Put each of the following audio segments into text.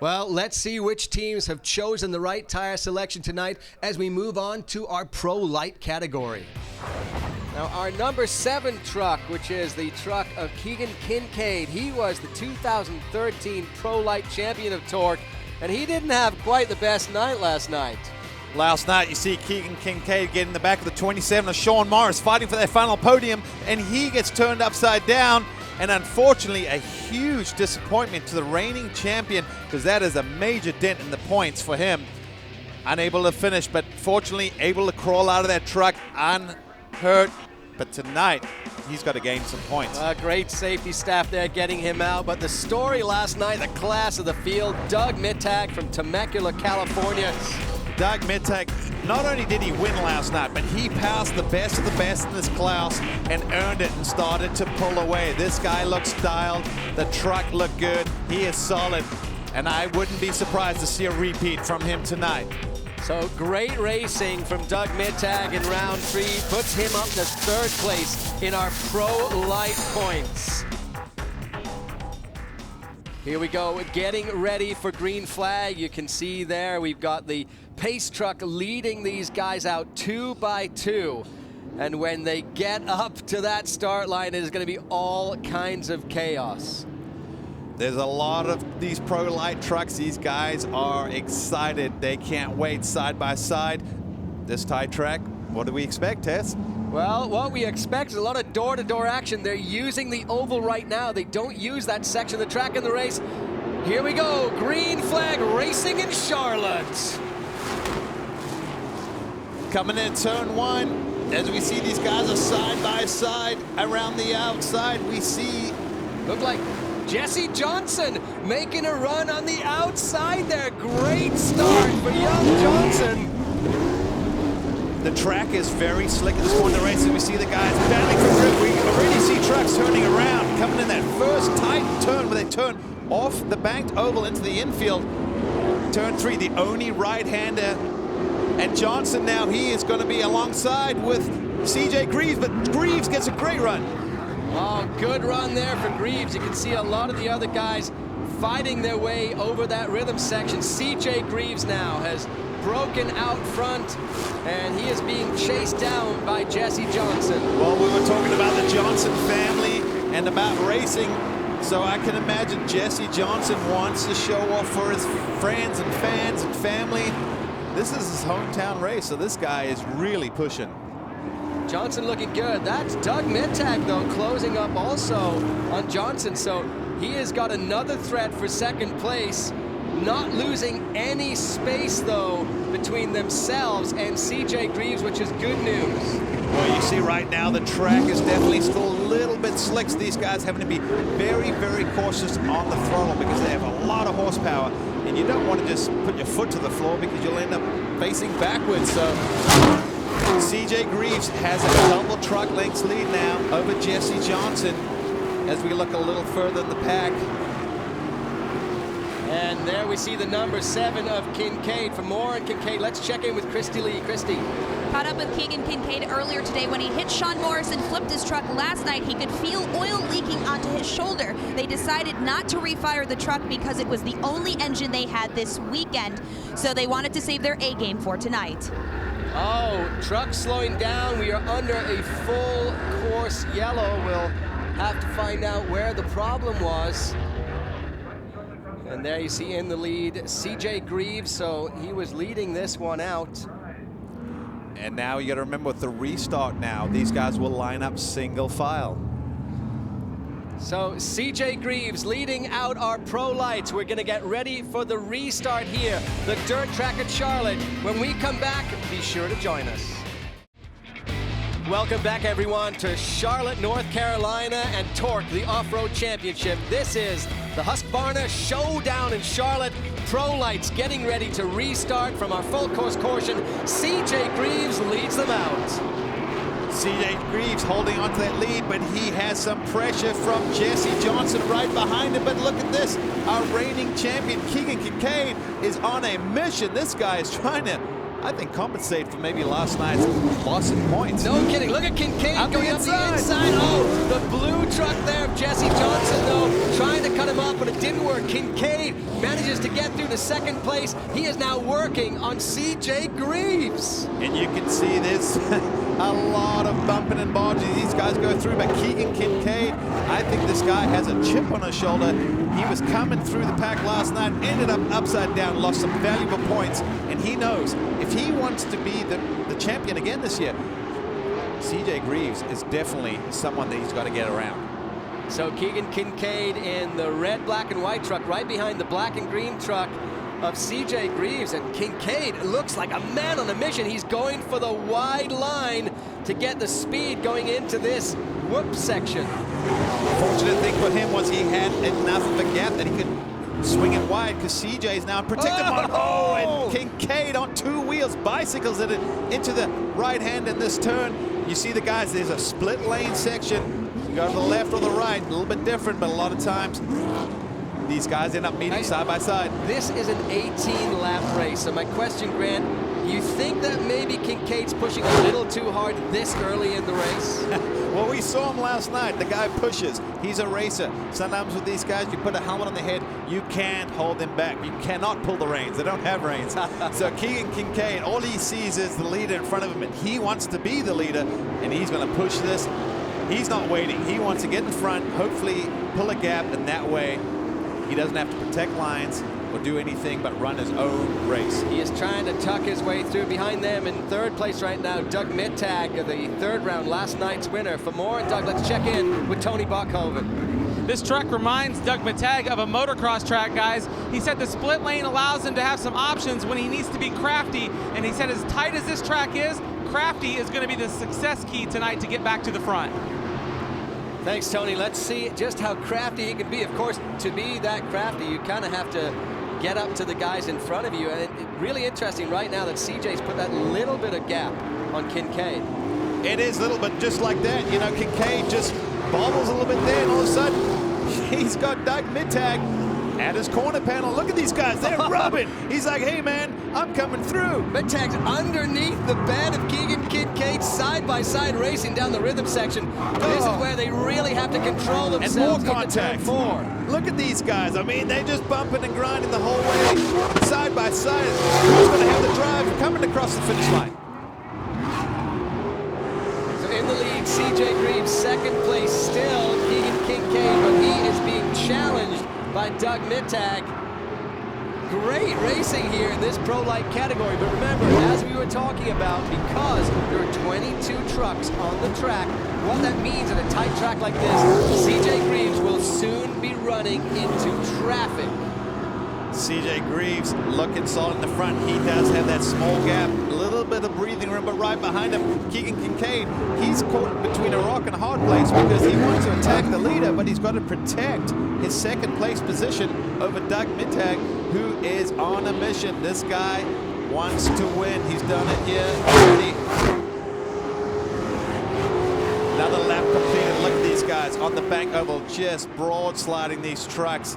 Well, let's see which teams have chosen the right tire selection tonight as we move on to our Pro Lite category. Now, our number 7 truck, which is the truck of Keegan Kincade, he was the 2013 Pro Lite champion of TORC, and he didn't have quite the best night last night. Last night, you see Keegan Kincade get in the back of the 27 of Sean Morris fighting for that final podium, and he gets turned upside down. And unfortunately, a huge disappointment to the reigning champion, because that is a major dent in the points for him. Unable to finish, but fortunately able to crawl out of that truck unhurt. But tonight, he's got to gain some points. Great safety staff there getting him out. But the story last night, the class of the field, Doug Mittag from Temecula, California. Doug Mittag, not only did he win last night, but he passed the best of the best in this class and earned it and started to pull away. This guy looks dialed. The truck looked good. He is solid. And I wouldn't be surprised to see a repeat from him tonight. So great racing from Doug Mittag in round 3. Puts him up to 3rd place in our Pro Lite points. Here we go, getting ready for green flag. You can see there we've got the pace truck leading these guys out 2 by 2. And when they get up to that start line, it is going to be all kinds of chaos. There's a lot of these Pro Lite trucks. These guys are excited. They can't wait side by side. This tight track, what do we expect, Tess? Well, what we expect is a lot of door-to-door action. They're using the oval right now. They don't use that section of the track in the race. Here we go, green flag racing in Charlotte. Coming in turn 1, as we see these guys are side by side around the outside, we see... Look like Jesse Johnson making a run on the outside there. Great start for young Johnson. The track is very slick at this point in the race, and we see the guys battling for grip. We already see trucks turning around, coming in that first tight turn where they turn off the banked oval into the infield. Turn 3, the only right-hander. And Johnson now, he is going to be alongside with CJ Greaves, but Greaves gets a great run. Oh, good run there for Greaves. You can see a lot of the other guys fighting their way over that rhythm section. CJ Greaves now has broken out front, and he is being chased down by Jesse Johnson. Well, we were talking about the Johnson family and about racing, so I can imagine Jesse Johnson wants to show off for his friends and fans and family. This is his hometown race, so this guy is really pushing. Johnson looking good. That's Doug Mittag, though, closing up also on Johnson, so he has got another threat for 2nd place. Not losing any space, though, between themselves and CJ Greaves, which is good news. Well, you see right now the track is definitely still a little bit slick. So these guys having to be very, very cautious on the throttle because they have a lot of horsepower, and you don't want to just put your foot to the floor because you'll end up facing backwards. So CJ Greaves has a double truck lengths lead now over Jesse Johnson as we look a little further in the pack. And there we see the number 7 of Kincade. For more on Kincade, let's check in with Christy Lee. Christy. Caught up with Keegan Kincade earlier today when he hit Sean Morris and flipped his truck last night. He could feel oil leaking onto his shoulder. They decided not to refire the truck because it was the only engine they had this weekend. So they wanted to save their A game for tonight. Oh, truck slowing down. We are under a full course yellow. We'll have to find out where the problem was. And there you see in the lead CJ Greaves, so he was leading this one out. And now you got to remember with the restart now, these guys will line up single file. So CJ Greaves leading out our Pro Lights. We're going to get ready for the restart here, the dirt track at Charlotte. When we come back, be sure to join us. Welcome back, everyone, to Charlotte, North Carolina, and TORC, the Off-Road Championship. This is the Husqvarna Showdown in Charlotte. Pro Lights getting ready to restart from our full course caution. CJ Greaves leads them out. CJ Greaves holding on to that lead, but he has some pressure from Jesse Johnson right behind him. But look at this, our reigning champion, Keegan Kincade, is on a mission. This guy is trying to I think, compensate for maybe last night's loss in points. No kidding. Look at Kincade going up the inside. Oh, the blue truck there of Jesse Johnson, though, trying to cut him off, but it didn't work. Kincade manages to get through to second place. He is now working on CJ Greaves. And you can see there's a lot of bumping and barging these guys go through, but Keegan Kincade, I think this guy has a chip on his shoulder. He was coming through the pack last night, ended up upside down, lost some valuable points, and he knows if he wants to be the champion again this year, CJ Greaves is definitely someone that he's got to get around. So Keegan Kincade in the red, black, and white truck, right behind the black and green truck of CJ Greaves, and Kincade looks like a man on a mission. He's going for the wide line to get the speed going into this whoop section. Fortunate thing for him was he had enough of a gap that he could swing it wide, because CJ is now in protected mode. Oh, and Kincade on two wheels bicycles it into the right hand in this turn. You see the guys, there's a split lane section. You go to the left or the right, a little bit different, but a lot of times these guys end up meeting side by side. This is an 18-lap race. So my question, Grant, you think that maybe Kincade's pushing a little too hard this early in the race? Well, we saw him last night. The guy pushes. He's a racer. Sometimes with these guys, you put a helmet on the head, you can't hold them back. You cannot pull the reins. They don't have reins. So Keegan Kincade, all he sees is the leader in front of him, and he wants to be the leader, and he's going to push this. He's not waiting. He wants to get in front, hopefully pull a gap, and that way he doesn't have to protect lines or do anything but run his own race. He is trying to tuck his way through. Behind them in third place right now, Doug Mittag, the third round, last night's winner. For more, Doug, let's check in with Tony Bachhoven. This truck reminds Doug Mittag of a motocross track, guys. He said the split lane allows him to have some options when he needs to be crafty, and he said as tight as this track is, crafty is going to be the success key tonight to get back to the front. Thanks, Tony. Let's see just how crafty he can be. Of course, to be that crafty, you kind of have to get up to the guys in front of you. And really interesting right now that CJ's put that little bit of gap on Kincade. It is little, but just like that, you know, Kincade just bobbles a little bit there, and all of a sudden, he's got Doug Mittag at his corner panel. Look at these guys, they're rubbing. He's like, hey man, I'm coming through. Mittag's underneath the bed of Keegan Kincade, side by side racing down the rhythm section. This is where they really have to control themselves. And more contact. Look at these guys. I mean, they're just bumping and grinding the whole way, side by side. Who's going to have the drive coming across the finish line? So in the lead, CJ Greaves, second place still, Keegan Kincade, but he is being challenged by Doug Mittag. Great racing here in this Pro Light category, but remember, as we were talking about, because there are 22 trucks on the track, what that means in a tight track like this, CJ Greaves will soon be running into traffic. CJ Greaves looking solid in the front. He does have that small gap, a little bit of breathing room, but right behind him, Keegan Kincade, he's caught between a rock and a hard place because he wants to attack the leader, but he's got to protect his second place position over Doug Mittag, who is on a mission. This guy wants to win. He's done it here already. Another lap completed. Look at these guys on the bank oval, just broad sliding these trucks.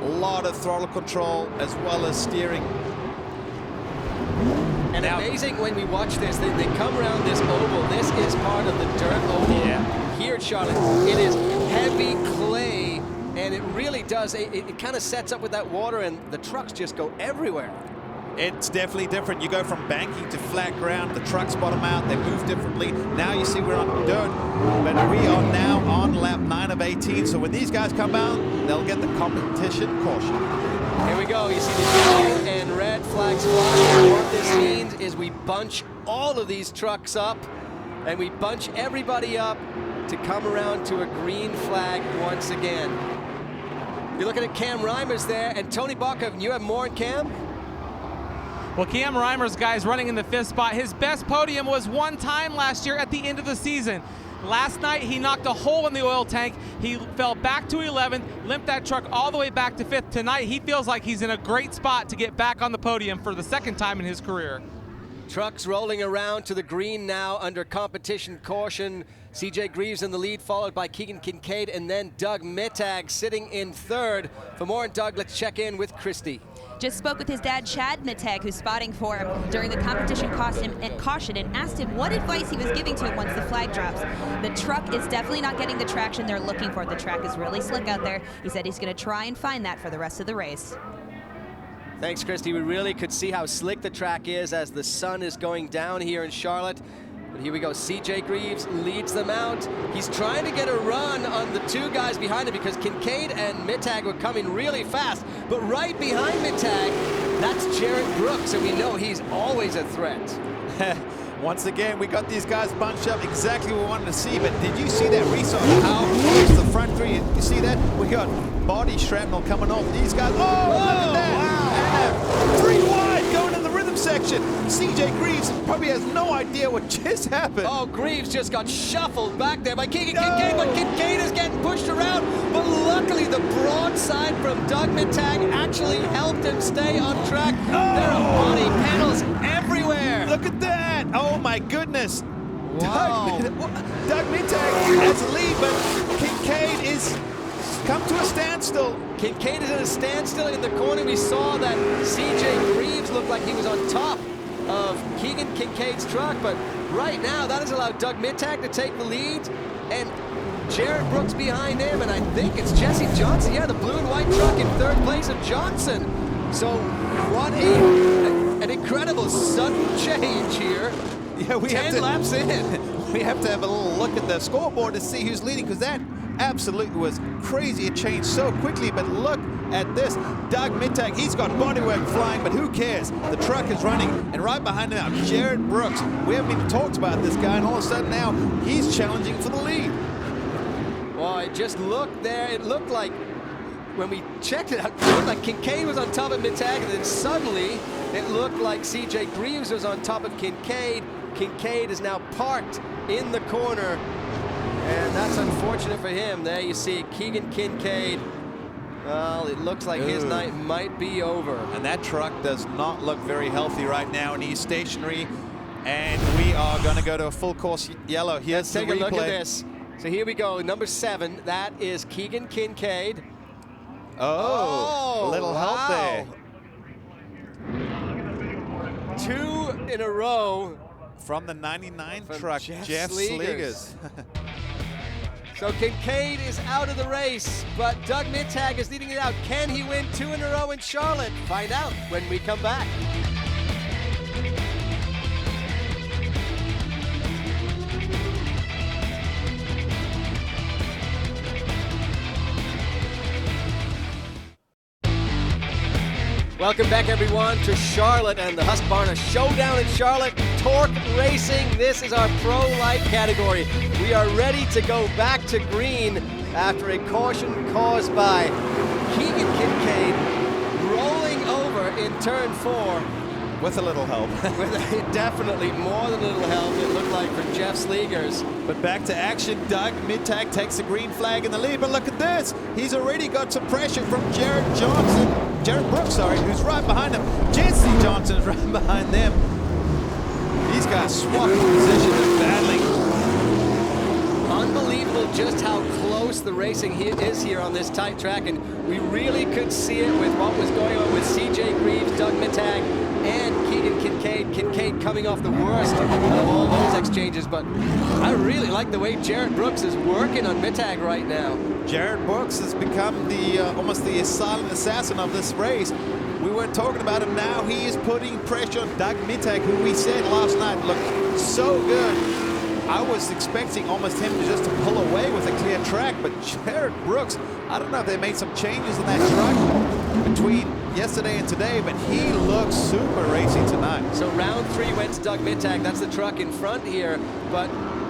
A lot of throttle control as well as steering. And now, amazing when we watch this, they come around this oval. This is part of the dirt oval here at Charlotte. It is heavy clay, and it really does, it kind of sets up with that water, and the trucks just go everywhere. It's definitely different. You go from banking to flat ground. The trucks bottom out. They move differently. Now you see we're on dirt, but we are now on lap 9 of 18. So when these guys come out, they'll get the competition caution. Here we go. You see the yellow and red flags flying. What this means is we bunch all of these trucks up, and we bunch everybody up to come around to a green flag once again. You're looking at Cam Reimers there, and Tony Bachhoven, you have more on Cam? Well, Cam Reimers, guys, running in the 5th spot. His best podium was one time last year at the end of the season. Last night, he knocked a hole in the oil tank. He fell back to 11th, limped that truck all the way back to 5th. Tonight, he feels like he's in a great spot to get back on the podium for the second time in his career. Trucks rolling around to the green now under competition caution. CJ Greaves in the lead, followed by Keegan Kincade, and then Doug Mittag sitting in third. For more on Doug, let's check in with Christy. Just spoke with his dad, Chad Mittag, who's spotting for him during the competition caution and asked him what advice he was giving to him once the flag drops. The truck is definitely not getting the traction they're looking for. The track is really slick out there. He said he's going to try and find that for the rest of the race. Thanks, Christy. We really could see how slick the track is as the sun is going down here in Charlotte. But here we go. CJ Greaves leads them out. He's trying to get a run on the two guys behind him because Kincade and Mittag were coming really fast. But right behind Mittag, that's Jared Brooks, and we know he's always a threat. Once again, we got these guys bunched up exactly what we wanted to see, but did you see that resource? How close the front three? You see that? We got body shrapnel coming off these guys. Oh, look at that! Wow. And 3 wide going in the rhythm section. CJ Greaves probably has no idea what just happened. Oh, Greaves just got shuffled back there by Keegan Kincade, but Kincade is getting pushed around. But luckily, the broadside from Doug Mittag actually helped him stay on track. There are body panels everywhere. Look at that! Oh my goodness! Wow. Doug Mittag has the lead, but Kincade is come to a standstill. Kincade is at a standstill in the corner. We saw that CJ Greaves looked like he was on top of Keegan Kincaid's truck, but right now that has allowed Doug Mittag to take the lead, and Jared Brooks behind him, and I think it's Jesse Johnson. Yeah, the blue and white truck in third place of Johnson. So what an incredible sudden change here. Yeah, we 10 laps in. We have to have a little look at the scoreboard to see who's leading, because that absolutely was crazy. It changed so quickly, but look at this. Doug Mittag, he's got bodywork flying, but who cares? The truck is running, and right behind him now, Jared Brooks. We haven't even talked about this guy, and all of a sudden now, he's challenging for the lead. Well, it just looked there. It looked like, when we checked it out, it looked like Kincade was on top of Mittag, and then suddenly it looked like CJ Greaves was on top of Kincade. Kincade is now parked in the corner, and that's unfortunate for him. There you see Keegan Kincade. Well, it looks like his night might be over. And that truck does not look very healthy right now, and he's stationary. And we are going to go to a full course yellow. Here's the replay. Take a look at this. So here we go, number 7. That is Keegan Kincade. Oh, a little help there. 2 in a row. From the 99 From truck, Jeff Slegers. So Kincade is out of the race, but Doug Mittag is leading it out. Can he win 2 in a row in Charlotte? Find out when we come back. Welcome back, everyone, to Charlotte and the Husqvarna Showdown in Charlotte. TORC Racing. This is our Pro Light category. We are ready to go back to green after a caution caused by Keegan Kincade rolling over in turn 4. With a little help. With definitely more than a little help, it looked like, from Jeff Slegers. But back to action. Doug Mittag takes the green flag in the lead. But look at this. He's already got some pressure from Jared Brooks, sorry, who's right behind him. Jesse Johnson is right behind them. These guys swapping position and battling. Unbelievable just how close the racing is here on this tight track, and we really could see it with what was going on with CJ Greaves, Doug Mittag, and Keegan Kincade. Kincade coming off the worst of all those exchanges, but I really like the way Jared Brooks is working on Mittag right now. Jared Brooks has become the almost the silent assassin of this race. We weren't talking about him now. He is putting pressure on Doug Mittag, who we said last night looked so good. I was expecting almost him to pull away with a clear track, but Jared Brooks, I don't know if they made some changes in that truck between yesterday and today, but he looks super racy tonight. So round 3 went to Doug Mittag. That's the truck in front here, but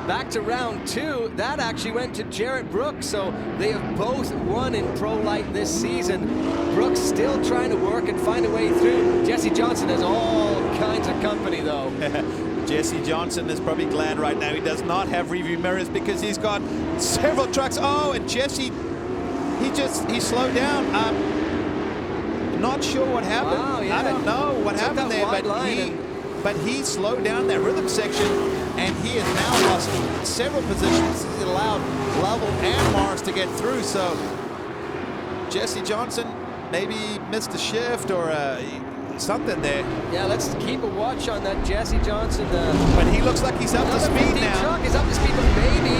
back to round 2, that actually went to Jared Brooks, so they have both won in Pro Light this season. Brooks still trying to work and find a way through. Jesse Johnson has all kinds of company, though. Jesse Johnson is probably glad right now he does not have review mirrors, because he's got several trucks. Oh, and Jesse, he slowed down. Not sure what happened. Wow, yeah. I don't know what happened there, but but he slowed down that rhythm section, and he has now lost several positions. He's allowed Lovell and Morris to get through, so Jesse Johnson maybe missed a shift or something there. Yeah, let's keep a watch on that Jesse Johnson. But he looks like he's up to speed now. The truck is up to speed, but maybe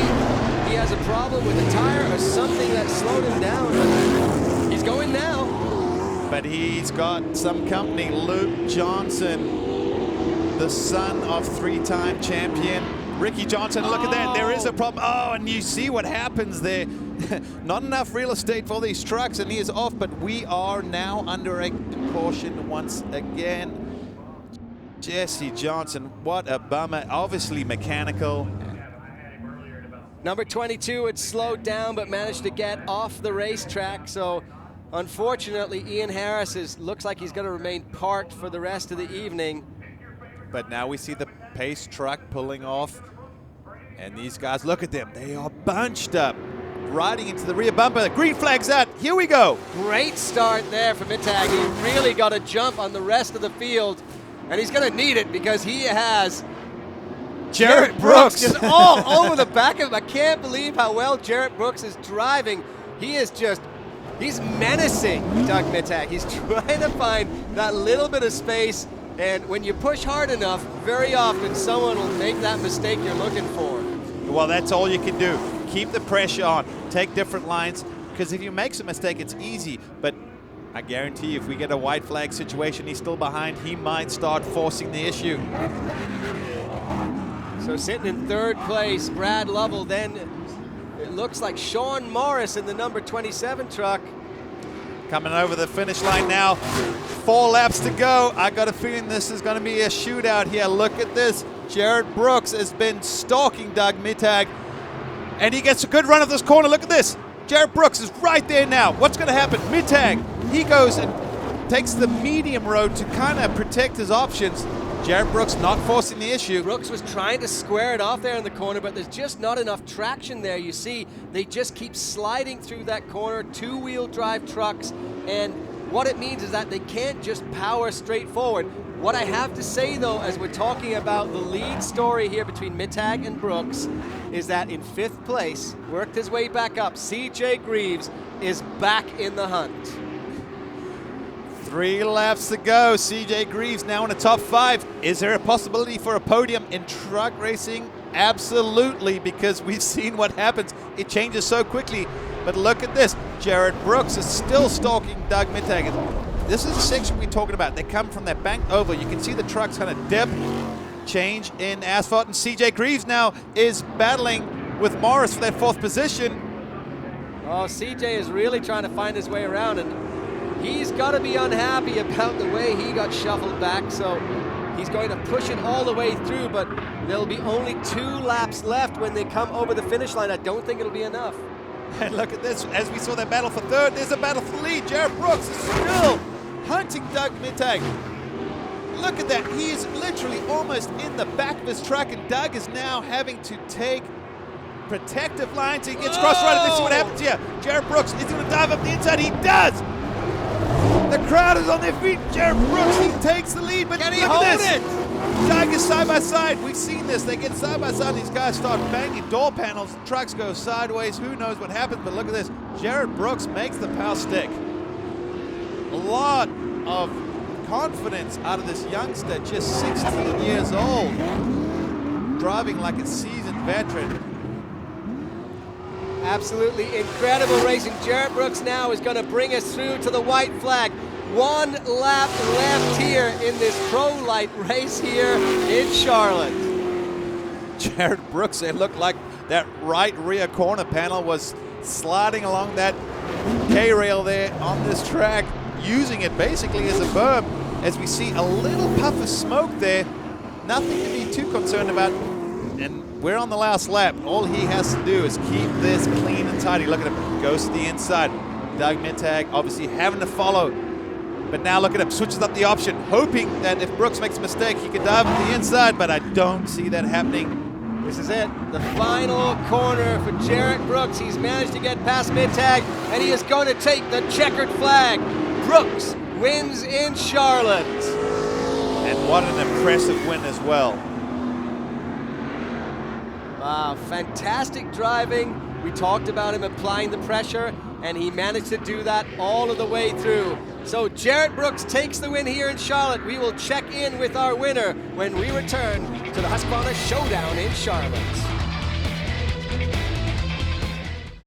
he has a problem with the tire or something that slowed him down. But he's going now. But he's got some company. Luke Johnson, the son of three-time champion Ricky Johnson. Look at that. There is a problem. Oh, and you see what happens there. Not enough real estate for these trucks, and he is off, but we are now under a caution once again. Jesse Johnson, what a bummer. Obviously mechanical. Number 22 had slowed down but managed to get off the racetrack, so unfortunately Ian Harris looks like he's going to remain parked for the rest of the evening. But now we see the pace truck pulling off, and these guys, look at them, they are bunched up, riding into the rear bumper. The green flag's out. Here we go. Great start there for Mittag. He really got a jump on the rest of the field, and he's going to need it because he has Jarrett Brooks just all over the back of him. I can't believe how well Jarrett Brooks is driving. He's menacing Doug Mittag. He's trying to find that little bit of space, and when you push hard enough, very often someone will make that mistake you're looking for. Well, that's all you can do. Keep the pressure on, take different lines, because if you make a mistake, it's easy. But I guarantee you, if we get a white flag situation, he's still behind, he might start forcing the issue. So sitting in third place, Brad Lovell. Then it looks like Sean Morris in the number 27 truck. Coming over the finish line now. 4 laps to go. I got a feeling this is going to be a shootout here. Look at this. Jarrett Brooks has been stalking Doug Mittag, and he gets a good run of this corner. Look at this. Jarrett Brooks is right there now. What's going to happen? Mittag, he goes and takes the medium road to kind of protect his options. Jarrett Brooks not forcing the issue. Brooks was trying to square it off there in the corner, but there's just not enough traction there. You see, they just keep sliding through that corner, two-wheel drive trucks, and what it means is that they can't just power straight forward. What I have to say, though, as we're talking about the lead story here between Mittag and Brooks, is that in 5th place, worked his way back up, CJ Greaves is back in the hunt. 3 laps to go. CJ Greaves now in the top 5. Is there a possibility for a podium in truck racing? Absolutely, because we've seen what happens. It changes so quickly. But look at this. Jarrett Brooks is still stalking Doug Mittag. This is the section we're talking about. They come from that bank over. You can see the trucks kind of dip, change in asphalt, and CJ Greaves now is battling with Morris for that 4th position. Oh, CJ is really trying to find his way around, and he's got to be unhappy about the way he got shuffled back, so he's going to push it all the way through, but there'll be only 2 laps left when they come over the finish line. I don't think it'll be enough. And look at this. As we saw that battle for 3rd, there's a battle for the lead. Jarrett Brooks is still hunting Doug Mittag. Look at that. He is literally almost in the back of his truck, and Doug is now having to take protective lines. He gets cross-rided. Let's see what happens here. Jarrett Brooks is going to dive up the inside. He does. The crowd is on their feet. Jarrett Brooks, he takes the lead, but can he look hold at this. it? Doug is side by side. We've seen this. They get side by side. These guys start banging door panels. Trucks go sideways. Who knows what happens? But look at this. Jarrett Brooks makes the power stick. A lot of confidence out of this youngster, just 16 years old, driving like a seasoned veteran. Absolutely incredible racing. Jarrett Brooks now is going to bring us through to the white flag. 1 lap left here in this Pro Lite race here in Charlotte. Jarrett Brooks, it looked like that right rear corner panel was sliding along that K-rail there on this track, using it basically as a berm. As we see a little puff of smoke there, nothing to be too concerned about. And we're on the last lap. All he has to do is keep this clean and tidy. Look at him, goes to the inside. Doug Mittag obviously having to follow. But now look at him, switches up the option, hoping that if Brooks makes a mistake, he can dive to the inside, but I don't see that happening. This is it, the final corner for Jarrett Brooks. He's managed to get past Mittag, and he is going to take the checkered flag. Brooks wins in Charlotte. And what an impressive win as well. Wow, fantastic driving. We talked about him applying the pressure, and he managed to do that all of the way through. So Jarrett Brooks takes the win here in Charlotte. We will check in with our winner when we return to the Husqvarna Showdown in Charlotte.